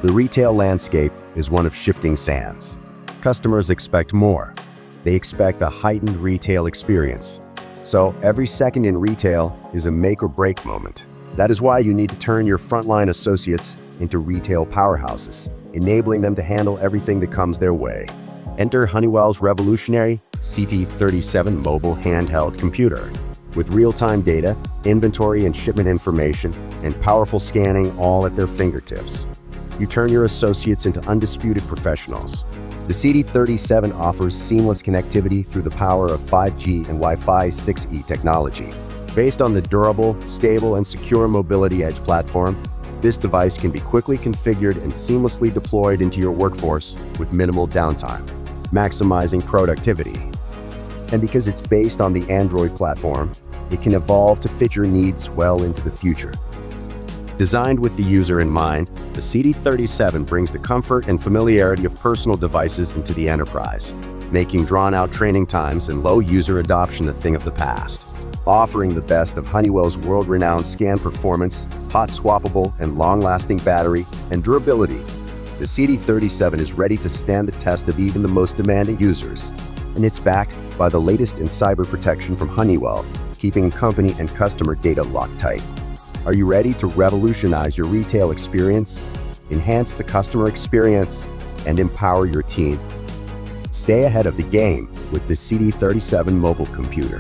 The retail landscape is one of shifting sands. Customers expect more. They expect a heightened retail experience. So every second in retail is a make or break moment. That is why you need to turn your frontline associates into retail powerhouses, enabling them to handle everything that comes their way. Enter Honeywell's revolutionary CT37 mobile handheld computer. With real-time data, inventory and shipment information, and powerful scanning all at their fingertips. You turn your associates into undisputed professionals. The CT37 offers seamless connectivity through the power of 5G and Wi-Fi 6E technology. Based on the durable, stable, and secure Mobility Edge platform, this device can be quickly configured and seamlessly deployed into your workforce with minimal downtime, maximizing productivity. And because it's based on the Android platform, it can evolve to fit your needs well into the future. Designed with the user in mind, the CT37 brings the comfort and familiarity of personal devices into the enterprise, making drawn-out training times and low user adoption a thing of the past. Offering the best of Honeywell's world-renowned scan performance, hot swappable and long-lasting battery, and durability, the CT37 is ready to stand the test of even the most demanding users. And it's backed by the latest in cyber protection from Honeywell, keeping company and customer data locked tight. Are you ready to revolutionize your retail experience, enhance the customer experience, and empower your team? Stay ahead of the game with the CT37 mobile computer.